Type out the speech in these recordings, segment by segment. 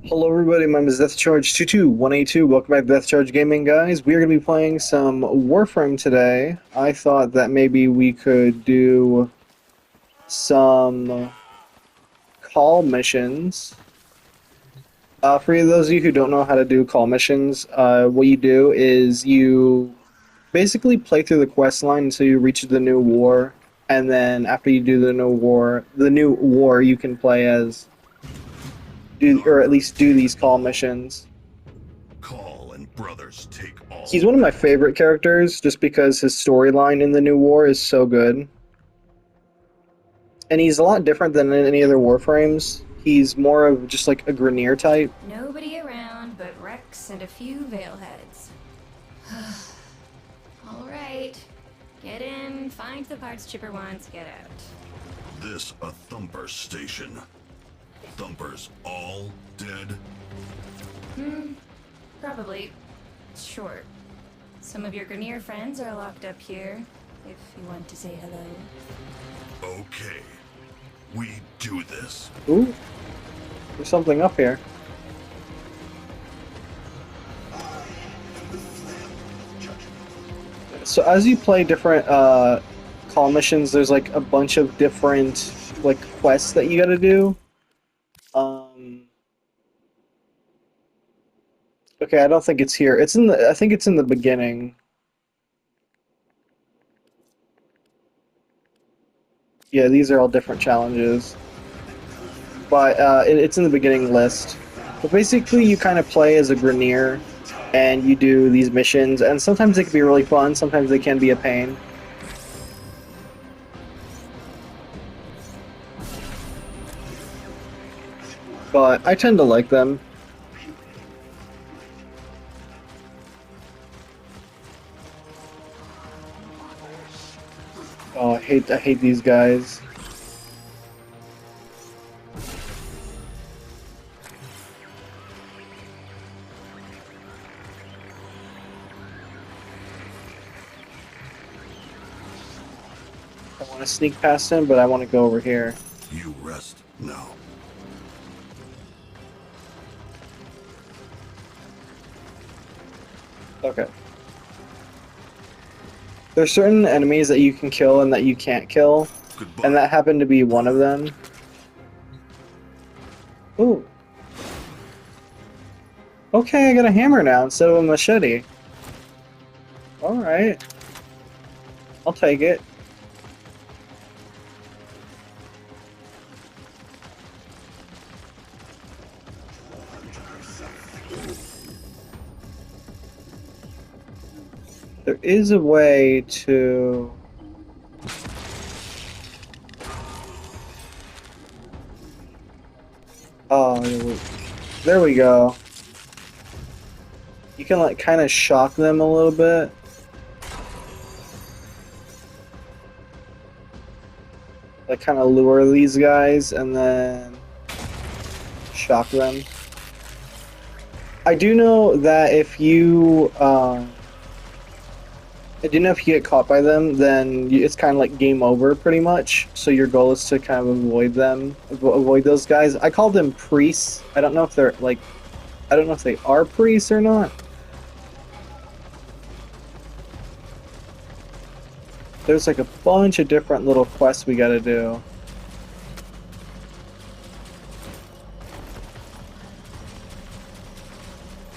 Hello everybody, my name is DeathCharge22182. Welcome back to Death Charge Gaming, guys. We are going to be playing some Warframe today. I thought that maybe we could do some call missions. For those of you who don't know how to do call missions, what you do is you basically play through the quest line until you reach the new war, and then after you do the new war, you can play as or at least do these call missions. Kahl and brothers take all. He's one of my favorite characters just because his storyline in the new war is so good. And he's a lot different than in any other Warframes. He's more of just like a Grineer type. Nobody around but Rex and a few Veilheads. Alright. Get in, find the parts Chipper wants, get out. This a Thumper station. Thumpers all dead? Probably. Short. Some of your Grineer friends are locked up here, if you want to say hello. Okay. We do this. Ooh. There's something up here. So as you play different call missions, there's like a bunch of different like quests that you gotta do. Okay, I don't think it's here. It's in the. I think it's in the beginning. Yeah, these are all different challenges, but it's in the beginning list. But basically, you kind of play as a Grineer, and you do these missions, and sometimes they can be really fun. Sometimes they can be a pain. But I tend to like them. Oh, I hate these guys. I want to sneak past him, but I want to go over here. You rest now. Okay. There's certain enemies that you can kill and that you can't kill, Goodbye. and that happened to be one of them. Ooh. Okay, I got a hammer now instead of a machete. Alright. I'll take it. There is a way to... Oh, there we go. You can like kind of shock them a little bit. Like kind of lure these guys and then shock them. I do know that if you get caught by them, then it's kind of like game over, pretty much. So your goal is to kind of avoid those guys. I call them priests. I don't know if they're like, I don't know if they are priests or not. There's like a bunch of different little quests we gotta do.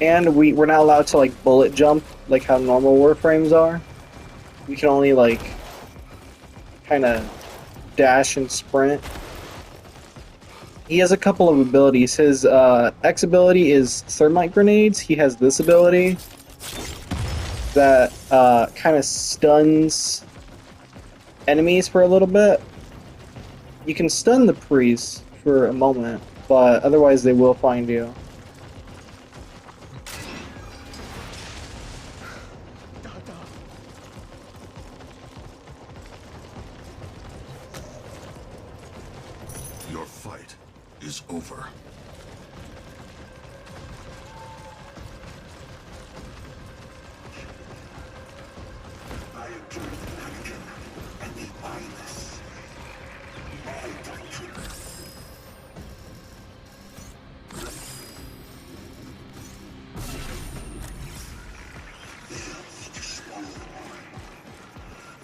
And we're not allowed to like bullet jump like how normal Warframes are. We can only like kind of dash and sprint. He has a couple of abilities. His X ability is thermite grenades. He has this ability that kind of stuns enemies for a little bit. You can stun the priests for a moment, but otherwise they will find you. Your fight is over. I am joined Anakin and the eyeless. My doctrine. Veils to swallow the mind.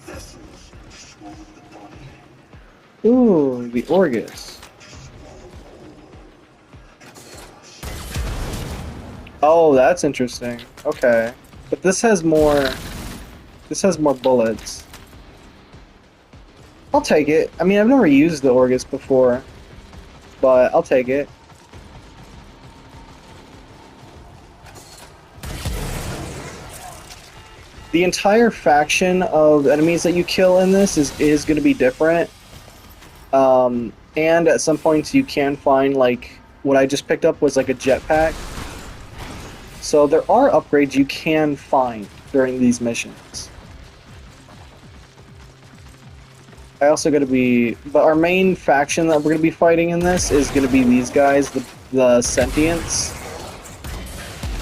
Vessels to swallow the body. Ooh, the Orgus. Oh, that's interesting. Okay. But this has more bullets. I'll take it. I mean, I've never used the Orgus before, but I'll take it. The entire faction of enemies that you kill in this is going to be different. And at some points you can find, like, what I just picked up was like a jetpack. So there are upgrades you can find during these missions. I also got to be, but our main faction that we're going to be fighting in this is going to be these guys, the Sentients.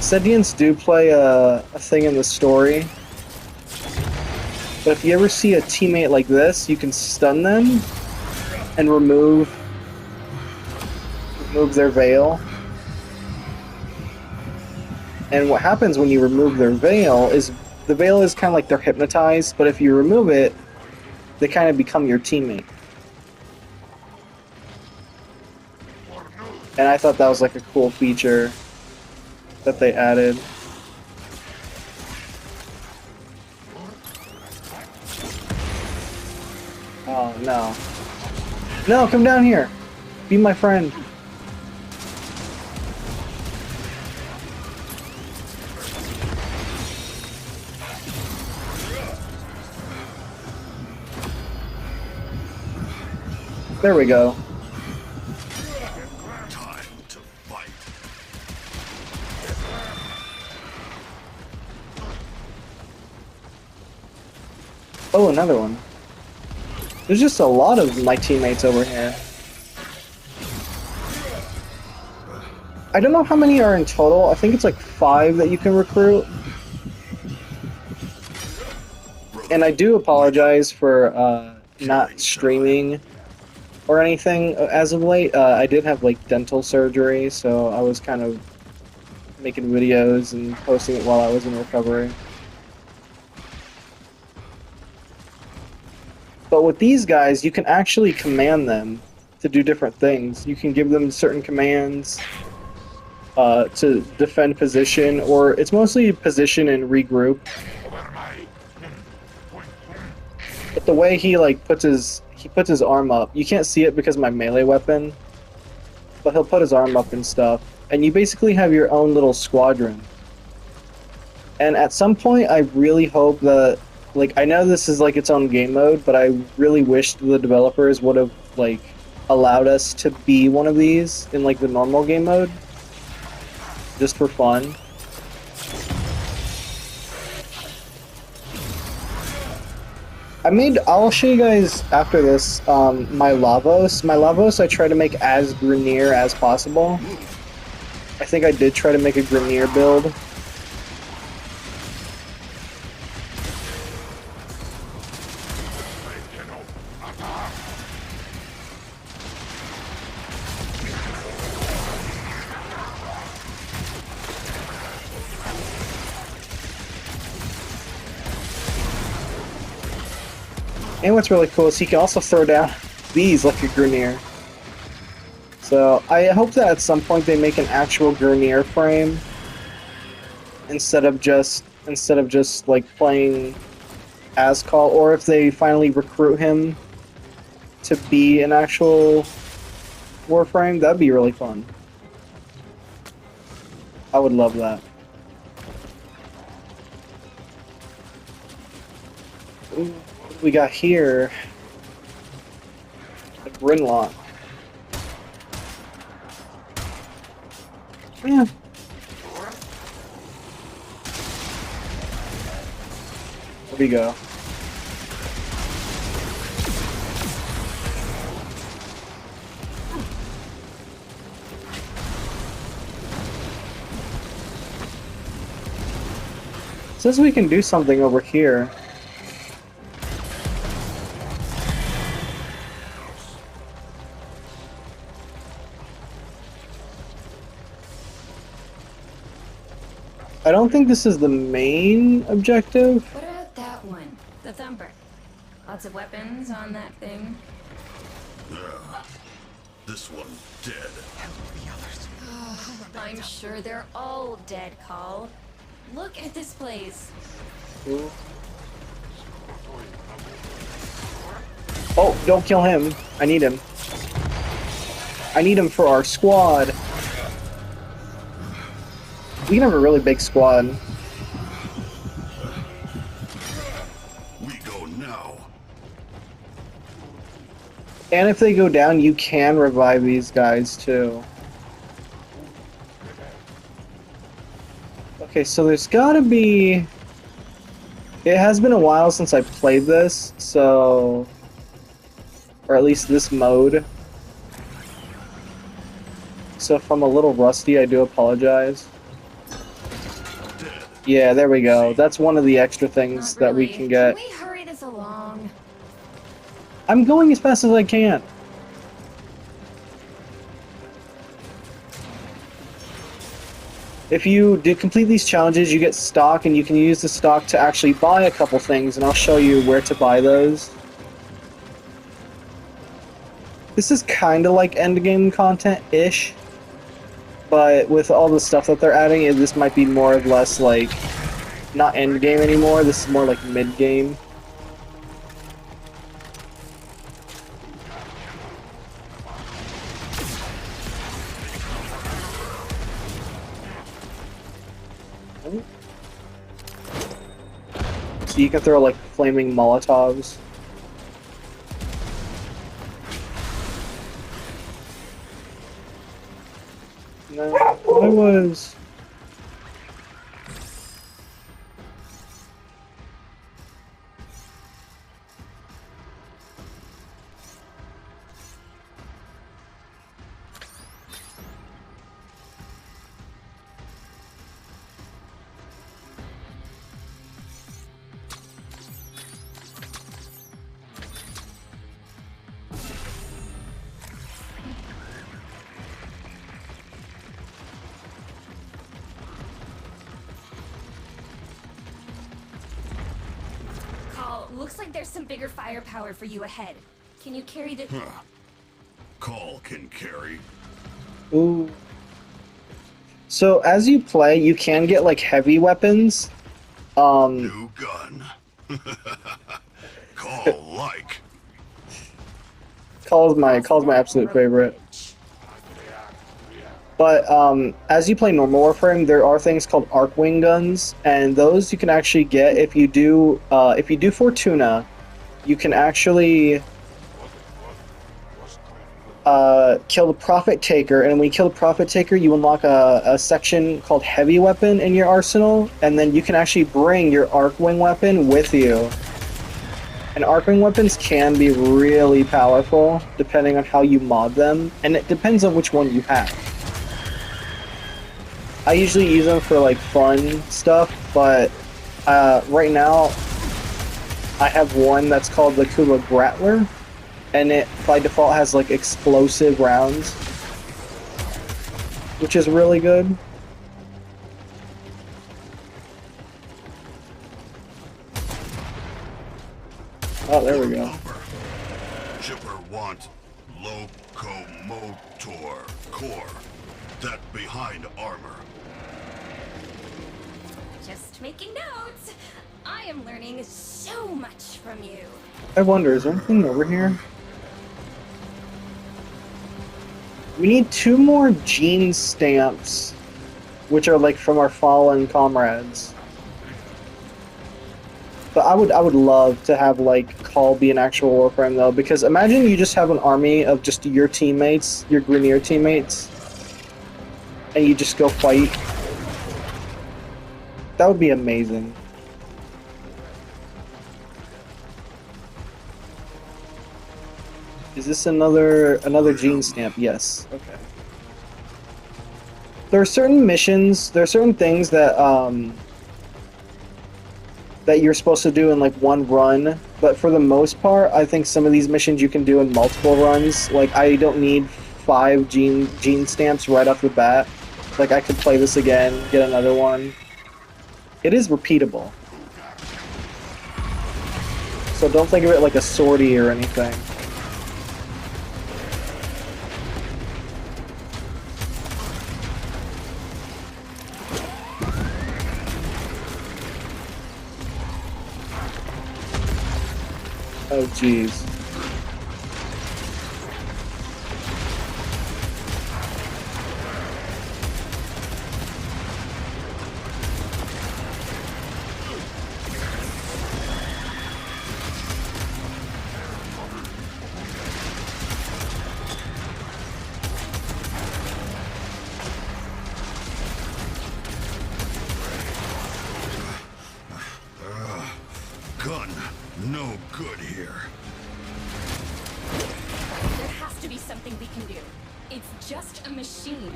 Sentients do play a thing in the story. But if you ever see a teammate like this, you can stun them and remove their veil. And what happens when you remove their veil is the veil is kind of like they're hypnotized, but if you remove it, they kind of become your teammate. And I thought that was like a cool feature that they added. Oh no. No, come down here. Be my friend. There we go. Time to fight. Oh, another one. There's just a lot of my teammates over here. I don't know how many are in total. I think it's like 5 that you can recruit. And I do apologize for not streaming or anything as of late. I did have like dental surgery, so I was kind of making videos and posting it while I was in recovery. But with these guys, you can actually command them to do different things. You can give them certain commands to defend position, or it's mostly position and regroup. But the way he like puts his arm up, you can't see it because of my melee weapon, but he'll put his arm up and stuff, and you basically have your own little squadron. And at some point, I really hope that, like, I know this is like its own game mode, but I really wish the developers would have like allowed us to be one of these in like the normal game mode, just for fun. I'll show you guys after this my Lavos. My Lavos I try to make as Grineer as possible. I think I did try to make a Grineer build. And what's really cool is he can also throw down these like a Grineer. So I hope that at some point they make an actual Grineer frame instead of just like playing as Kahl, or if they finally recruit him to be an actual Warframe, that'd be really fun. I would love that. Ooh. We got here a Grinlock. Yeah. There we go. Says we can do something over here. I don't think this is the main objective. What about that one? The Thumper. Lots of weapons on that thing. This one dead. I'm sure they're all dead, Kahl. Look at this place. Oh, don't kill him. I need him. I need him for our squad. We can have a really big squad. We go now. And if they go down, you can revive these guys too. Okay, so there's gotta be... It has been a while since I played this, so... Or at least this mode. So if I'm a little rusty, I do apologize. Dead. Yeah, there we go. That's one of the extra things Not that we really. can get. Can we hurry this along? I'm going as fast as I can. If you do complete these challenges, you get stock, and you can use the stock to actually buy a couple things, and I'll show you where to buy those. This is kind of like endgame content-ish, but with all the stuff that they're adding, this might be more or less like not endgame anymore. This is more like mid-game. So you can throw like flaming Molotovs. No, I was... Kahl, looks like there's some bigger firepower for you ahead. Can you carry the... Kahl can carry. Ooh. So as you play, you can get like heavy weapons. New gun. Kahl like. Kahl's my absolute favorite. But as you play normal Warframe, there are things called Arcwing guns, and those you can actually get if you do Fortuna. You can actually kill the Prophet Taker, and when you kill the Prophet Taker, you unlock a section called Heavy Weapon in your arsenal, and then you can actually bring your Arcwing weapon with you. And Arcwing weapons can be really powerful, depending on how you mod them, and it depends on which one you have. I usually use them for like fun stuff, but right now I have one that's called the Kula Grattler, and it by default has like explosive rounds, which is really good. Oh, there we go. Chipper want locomotor core. That behind armor. Just making notes. I am learning so much from you. I wonder, is there anything over here? We need 2 more gene stamps, which are like from our fallen comrades. But I would love to have like Kahl be an actual Warframe though, because imagine you just have an army of just your teammates, your Grineer teammates, and you just go fight. That would be amazing. Is this another gene stamp? Yes. Okay. There are certain missions, there are certain things that that you're supposed to do in like one run, but for the most part, I think some of these missions you can do in multiple runs. Like I don't need 5 gene stamps right off the bat. Like I could play this again, get another one. it is repeatable. So don't think of it like a sortie or anything. Oh, jeez. Gun, no good here. There has to be something we can do. It's just a machine.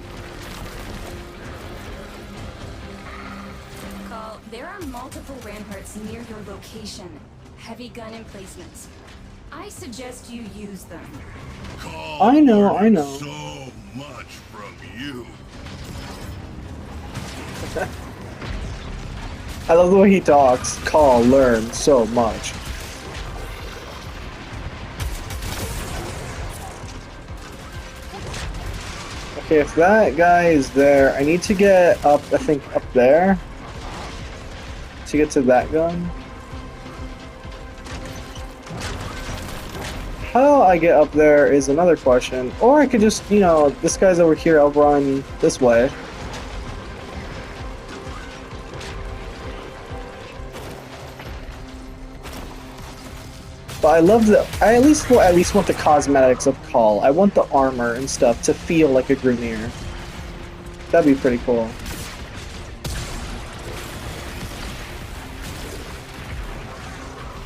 Kahl, there are multiple ramparts near your location. Heavy gun emplacements. I suggest you use them. Kahl I know, I learned know. so much from you. I love the way he talks. Kahl learned so much. Okay, if that guy is there, I need to get up, I think, up there to get to that gun. How I get up there is another question. Or I could just, you know, this guy's over here, I'll run this way. But I love the. I at least want the cosmetics of Kahl. I want the armor and stuff to feel like a Grineer. That'd be pretty cool.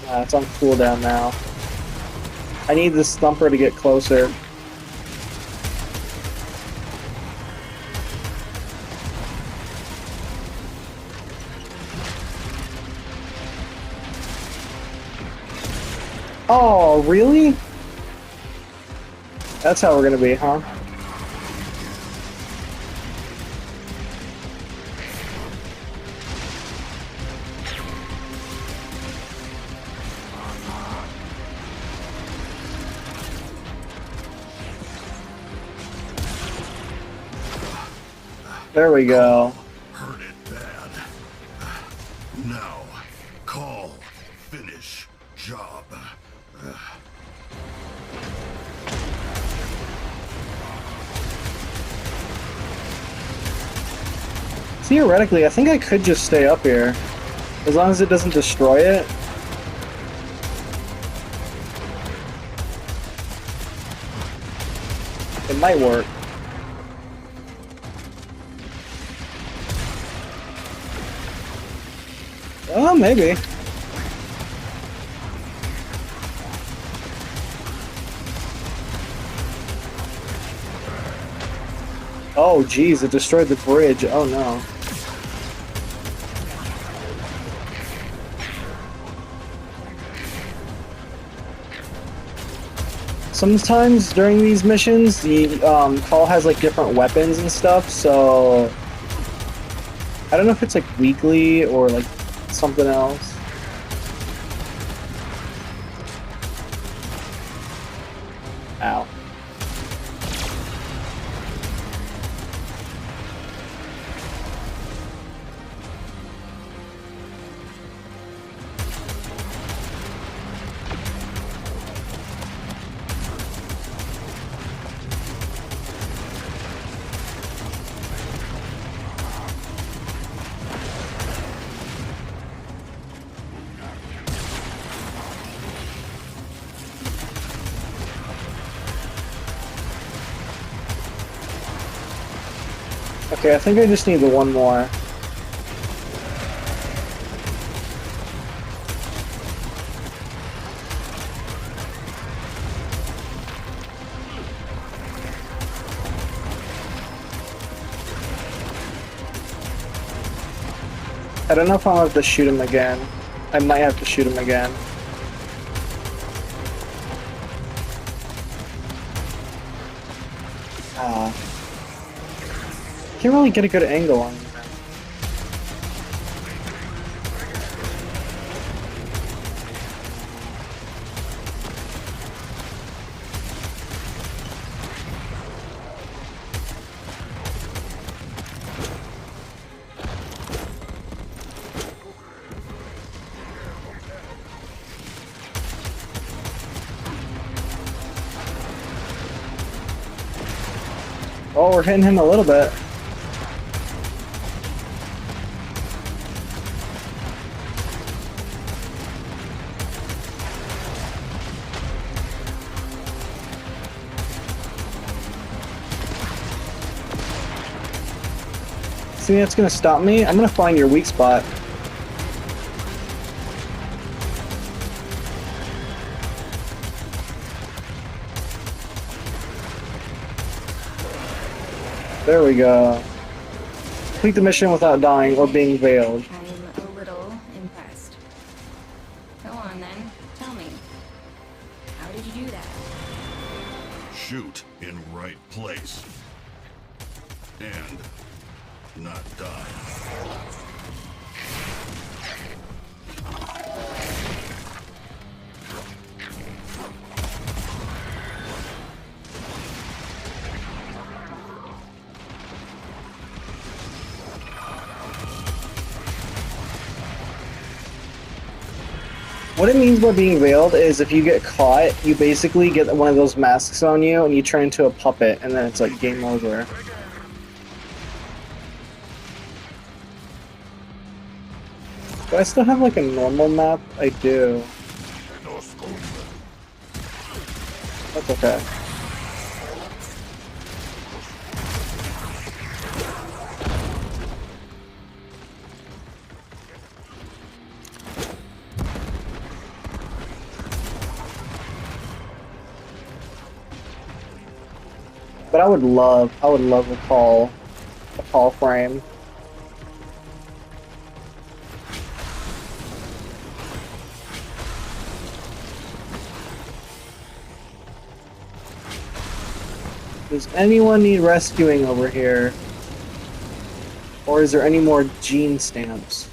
It's on cooldown now. I need this thumper to get closer. Oh, really? That's how we're gonna be, huh? There we go. Hurt it bad. Now, Kahl, finish job. Theoretically, I think I could just stay up here. As long as it doesn't destroy it. It might work. Oh, maybe. Oh, geez, it destroyed the bridge. Oh, no. Sometimes during these missions, the Kahl has like different weapons and stuff, so I don't know if it's like weekly or like something else. Ow. Okay, I think I just need the one more. I don't know if I'll have to shoot him again. I might have to shoot him again. Can't really get a good angle on him. Oh, we're hitting him a little bit. See, that's gonna stop me. I'm gonna find your weak spot. There we go. Complete the mission without dying or being veiled. I'm a little impressed. Go on then, tell me. How did you do that? Shoot in right place. And not die. What it means by being veiled is if you get caught, you basically get one of those masks on you and you turn into a puppet, and then it's like game over. Do I still have like a normal map? I do. That's okay. But I would love a Kahl frame. Does anyone need rescuing over here? Or is there any more gene stamps?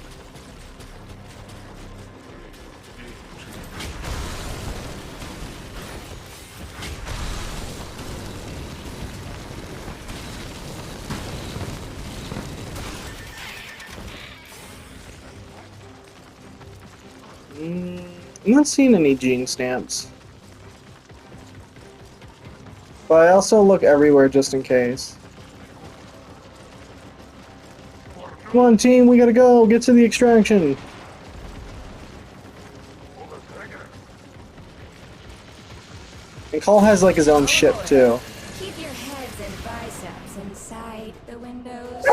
I'm not seeing any gene stamps. But I also look everywhere just in case. Come on, team, we gotta go! Get to the extraction! And Kahl has like his own ship too. Keep your heads and biceps inside the windows.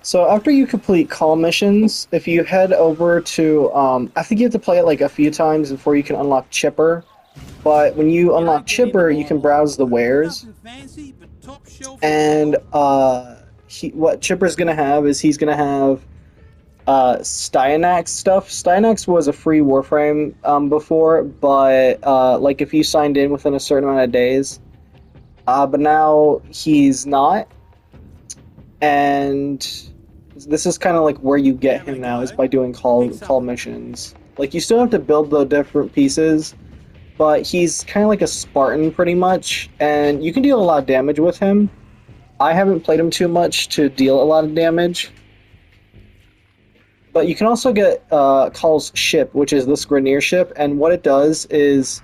So after you complete Kahl missions, if you head over to, I think you have to play it like a few times before you can unlock Chipper. But when you unlock Chipper, you can browse the wares. And what Chipper's gonna have is he's gonna have Styanax stuff. Styanax was a free Warframe before, but like if you signed in within a certain amount of days. But now he's not. And this is kind of like where you get him now, is by doing Kahl missions. Like, you still have to build the different pieces, but he's kind of like a Spartan pretty much, and you can deal a lot of damage with him. I haven't played him too much to deal a lot of damage. But you can also get Kahl's ship, which is this Grineer ship, and what it does is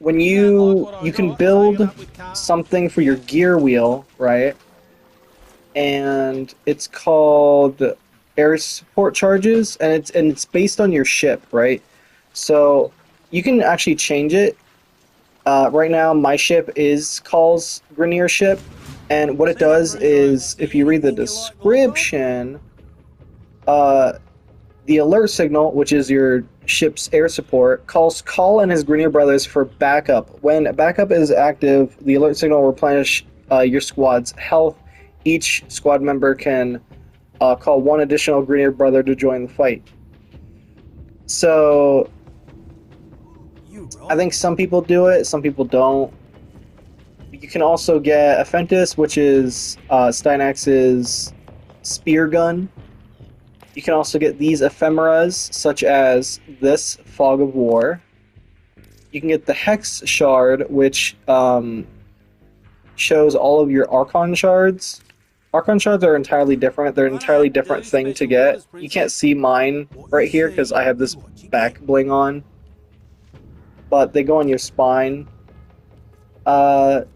when you can build something for your gear wheel, right? And it's called air support charges, and it's based on your ship, right? So you can actually change it. Right now, my ship is Kahl's Grineer ship, and what it does is, if you read the description, the alert signal, which is your ship's air support, calls Kahl and his Grineer brothers for backup. When backup is active, the alert signal will replenish your squad's health. Each squad member can call one additional Grineer brother to join the fight. So I think some people do it, some people don't. You can also get Aphentis, which is Styanax's spear gun. You can also get these ephemeras, such as this Fog of War. You can get the Hex Shard, which shows all of your Archon shards. Archon shards are entirely different. They're an entirely different thing to get. You can't see mine right here because I have this back bling on. But they go on your spine. And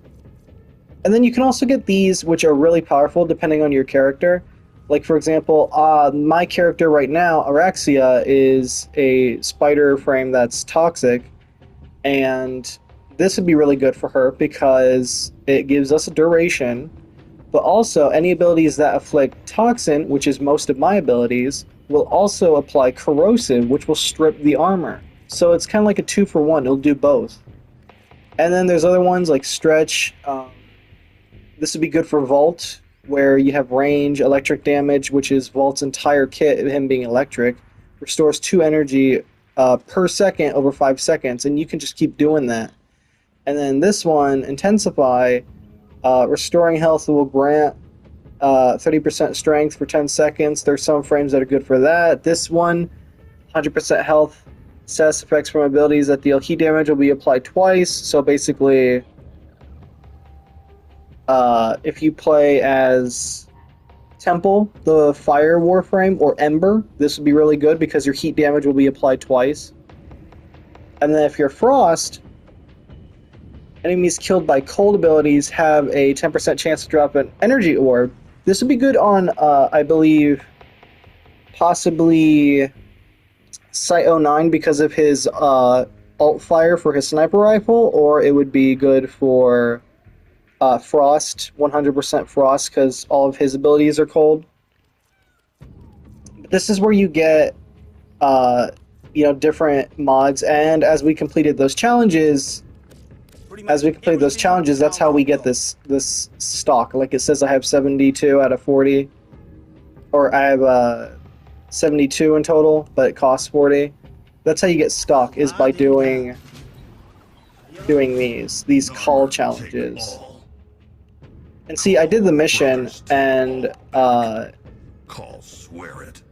then you can also get these, which are really powerful depending on your character. Like, for example, my character right now, Araxia, is a spider frame that's toxic. And this would be really good for her because it gives us a duration. But also, any abilities that afflict Toxin, which is most of my abilities, will also apply Corrosive, which will strip the armor. So it's kind of like a 2-for-1. It'll do both. And then there's other ones like Stretch. This would be good for Vault, where you have range, electric damage, which is Vault's entire kit, him being electric. Restores 2 energy per second over 5 seconds, and you can just keep doing that. And then this one, Intensify, restoring health will grant 30% strength for 10 seconds. There's some frames that are good for that. This one, 100% health. Status effects from abilities that deal heat damage will be applied twice. So basically, if you play as Temple, the Fire Warframe, or Ember, this would be really good because your heat damage will be applied twice. And then if you're Frost, enemies killed by cold abilities have a 10% chance to drop an energy orb. This would be good on, I believe, possibly Site 09 because of his alt fire for his sniper rifle, or it would be good for Frost, 100% Frost, because all of his abilities are cold. But this is where you get, different mods, and as we completed those challenges, that's how we get this stock. Like it says, I have 72 out of 40, or I have 72 in total, but it costs 40. That's how you get stock, is by doing these Kahl challenges. And see, I did the mission, and Kahl, swear it.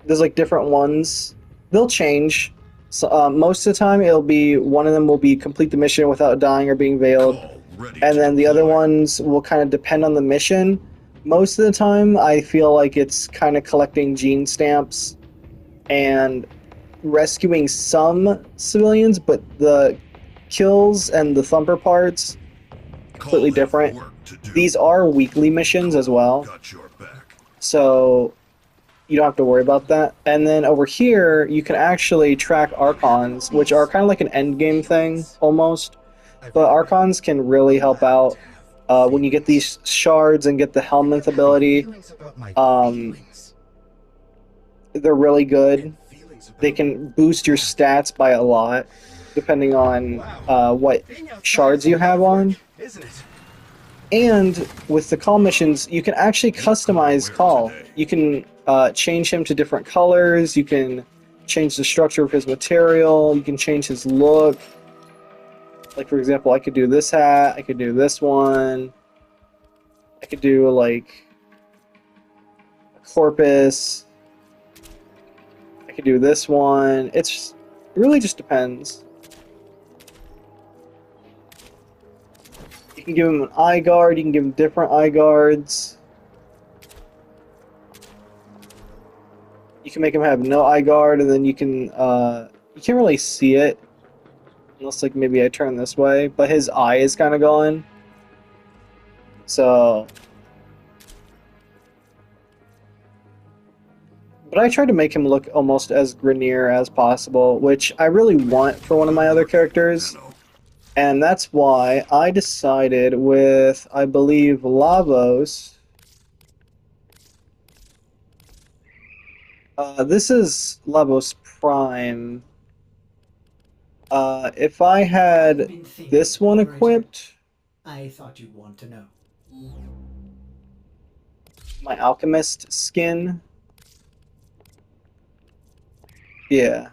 There's like different ones. They'll change. So, most of the time, it'll be one of them will be complete the mission without dying or being veiled, and then the other ones will kind of depend on the mission. Most of the time, I feel like it's kind of collecting gene stamps and rescuing some civilians, but the kills and the thumper parts completely different. These are weekly missions as well, so you don't have to worry about that. And then over here, you can actually track Archons, which are kind of like an endgame thing, almost. But Archons can really help out when you get these shards and get the Helminth ability. They're really good. They can boost your stats by a lot, depending on what shards you have on. And with the Kahl missions, you can actually customize Kahl. You can change him to different colors, you can change the structure of his material, you can change his look. Like, for example, I could do this hat, I could do this one, I could do, like, a corpus, I could do this one. It really just depends. You can give him an eye guard, you can give him different eye guards. You can make him have no eye guard, and then you can't really see it. Unless, like, maybe I turn this way, but his eye is kind of gone. So... But I tried to make him look almost as Grenier as possible, which I really want for one of my other characters. And that's why I decided with, I believe, Lavos. This is Lavos Prime. If I had this one equipped, I thought you'd want to know. my Alchemist skin. Yeah.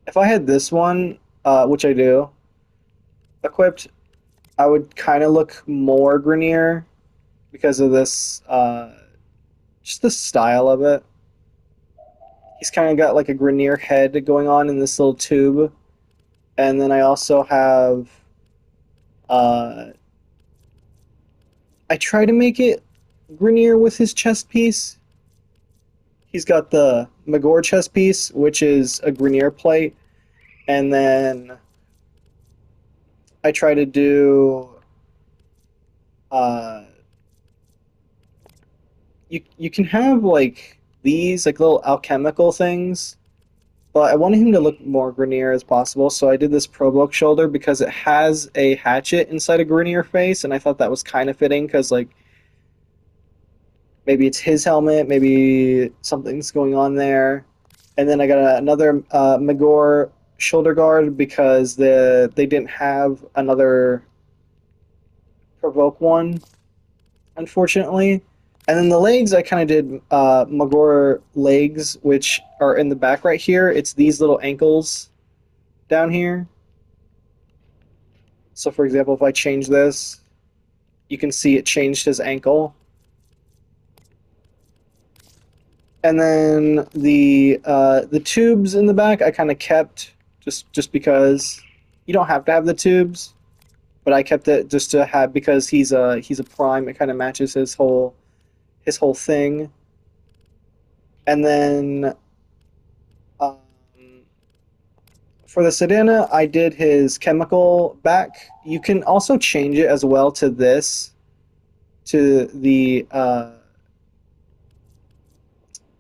If I had this one, which I do, equipped, I would kind of look more Grenier, because of this, just the style of it. He's kind of got like a Grenier head going on in this little tube. And then I also have, uh, I try to make it Grenier with his chest piece. He's got the Magor chest piece, which is a Grenier plate. And then I try to do, uh, you can have like these like little alchemical things, but I wanted him to look more Grenier as possible, so I did this Provoke shoulder because it has a hatchet inside a Grenier face, and I thought that was kind of fitting because like maybe it's his helmet, maybe something's going on there. And then I got another Magor shoulder guard because they didn't have another Provoke one, unfortunately. And then the legs, I kind of did Magor legs, which are in the back right here. It's these little ankles down here. So for example, if I change this, you can see it changed his ankle. And then the tubes in the back, I kind of kept just because you don't have to have the tubes, but I kept it just to have because he's a prime. It kind of matches his whole thing. And then um, for the Sedana, I did his chemical back. You can also change it as well to this, to the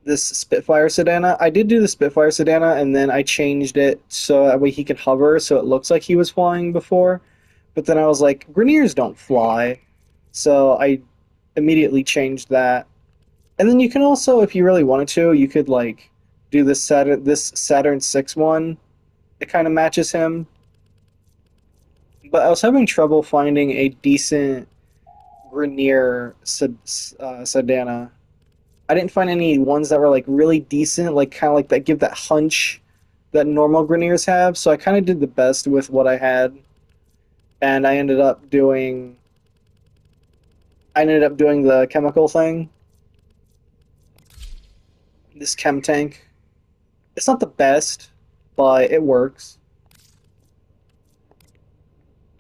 this Spitfire Sedana. I did do the Spitfire Sedana, and then I changed it so that way he could hover, so it looks like he was flying before. But then I was like, Greniers don't fly, so I immediately changed that. And then you can also, if you really wanted to, you could like do this Saturn 6 one. It kind of matches him. But I was having trouble finding a decent Grenier Sedana. I didn't find any ones that were like really decent, like kind of like that give that hunch that normal Greniers have. So I kind of did the best with what I had, and I ended up doing the chemical thing. This chem tank. It's not the best, but it works.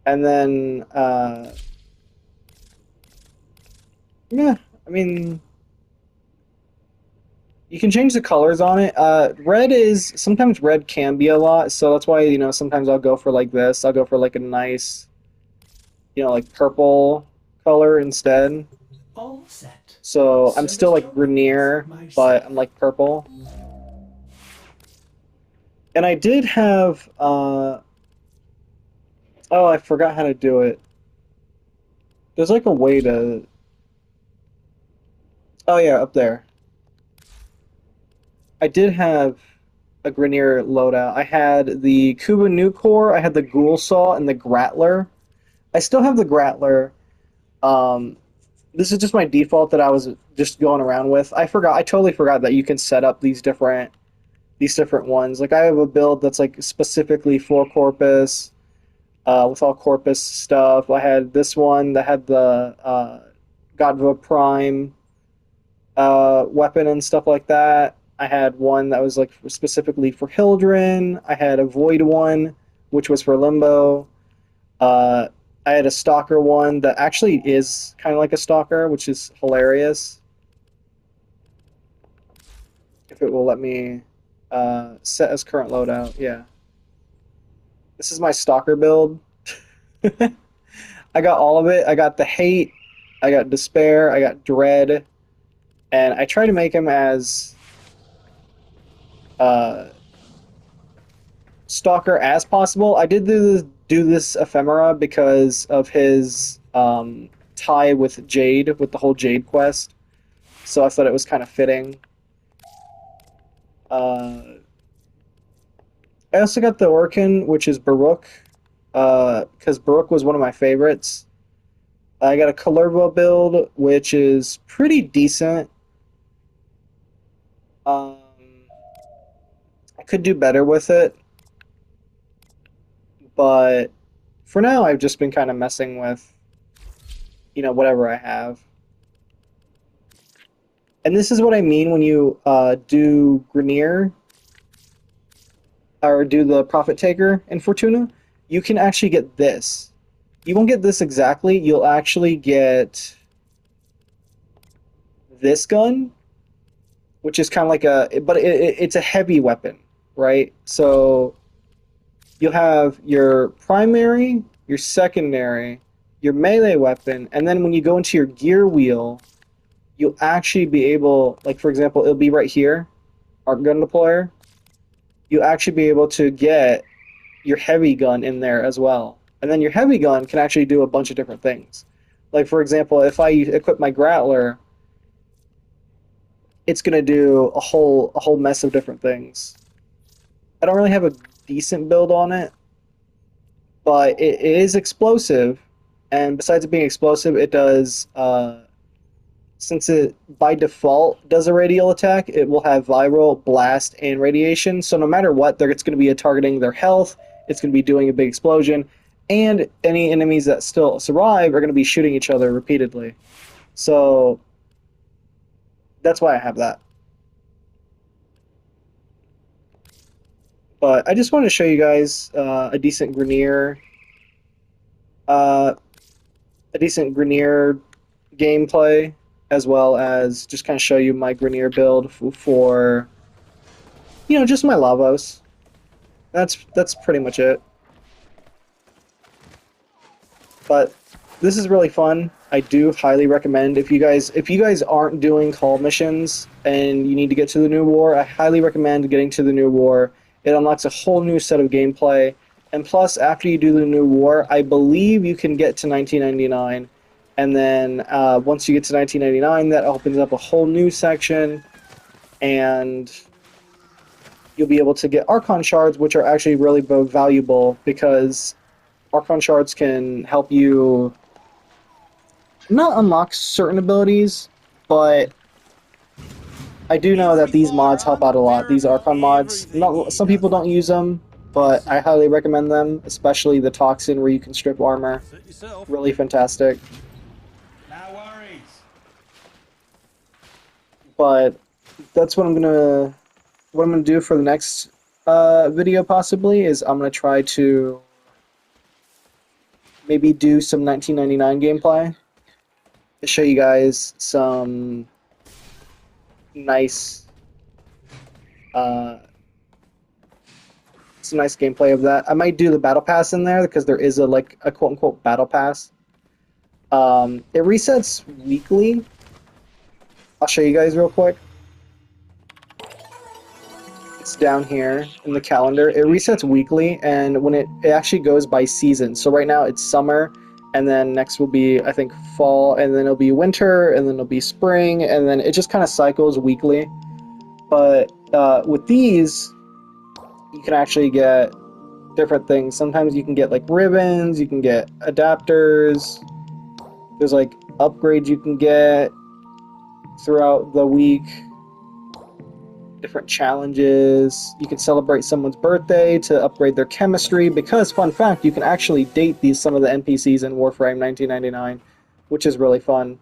And then, yeah, I mean, you can change the colors on it. Sometimes red can be a lot, so that's why, sometimes I'll go for like this. I'll go for like a nice, like purple color instead. All set. So I'm still like Grenier, but I'm like purple. And I did have, oh, I forgot how to do it. There's like a way to, oh yeah, up there. I did have a Grenier loadout. I had the Kuba Nuke Core, I had the Ghoul Saw, and the Grattler. I still have the Grattler. This is just my default that I was just going around with. I totally forgot that you can set up these different ones. Like I have a build that's like specifically for Corpus, with all Corpus stuff. I had this one that had the Godva Prime weapon and stuff like that. I had one that was like specifically for Hildren. I had a Void one, which was for Limbo. I had a Stalker one that actually is kind of like a Stalker, which is hilarious. If it will let me set as current loadout, yeah. This is my Stalker build. I got all of it. I got the Hate, I got Despair, I got Dread, and I try to make him as Stalker as possible. I did do this Ephemera because of his tie with Jade, with the whole Jade quest. So I thought it was kind of fitting. I also got the Orkin, which is Baruch, because Baruch was one of my favorites. I got a Kalervo build, which is pretty decent. I could do better with it, but for now I've just been kind of messing with, whatever I have. And this is what I mean when you do Grenier, or do the Profit Taker in Fortuna. You can actually get this. You won't get this exactly. You'll actually get this gun, which is kind of like it's a heavy weapon, right? So you'll have your primary, your secondary, your melee weapon, and then when you go into your gear wheel, you'll actually be able, like for example, it'll be right here, arc gun deployer. You'll actually be able to get your heavy gun in there as well. And then your heavy gun can actually do a bunch of different things. Like for example, if I equip my Grappler, it's gonna do a whole mess of different things. I don't really have a decent build on it, but it is explosive, and besides it being explosive, it does since it by default does a radial attack, it will have viral, blast, and radiation. So no matter what, it's going to be targeting their health. It's going to be doing a big explosion, and any enemies that still survive are going to be shooting each other repeatedly. So that's why I have that. But I just wanted to show you guys a decent Grenier gameplay, as well as just kind of show you my Grenier build for just my Lavos. That's pretty much it. But this is really fun. I do highly recommend if you guys aren't doing Kahl missions and you need to get to the new war, I highly recommend getting to the new war. It unlocks a whole new set of gameplay, and plus after you do the new war, I believe you can get to 1999, and then once you get to 1999, that opens up a whole new section, and you'll be able to get Archon shards, which are actually really valuable because Archon shards can help you not unlock certain abilities, but I do know that these mods help out a lot. These Archon mods, some people don't use them, but I highly recommend them, especially the Toxin where you can strip armor. Really fantastic. No worries. But that's what I'm gonna do for the next video. Possibly is I'm gonna try to maybe do some 1999 gameplay to show you guys some nice gameplay of that. I might do the battle pass in there because there is a quote unquote battle pass. It resets weekly. I'll show you guys real quick. It's down here in the calendar. It resets weekly, and when it actually goes by season. So right now it's summer, and then next will be, I think, fall, and then it'll be winter, and then it'll be spring, and then it just kind of cycles weekly. But with these, you can actually get different things. Sometimes you can get like ribbons, you can get adapters. There's like upgrades you can get throughout the week. Different challenges. You can celebrate someone's birthday to upgrade their chemistry, because fun fact, you can actually date some of the NPCs in Warframe 1999, which is really fun.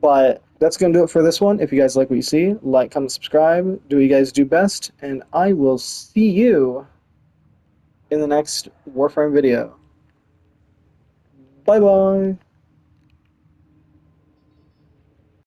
But that's going to do it for this one. If you guys like what you see, like, comment, subscribe, do what you guys do best, and I will see you in the next Warframe video. Bye bye.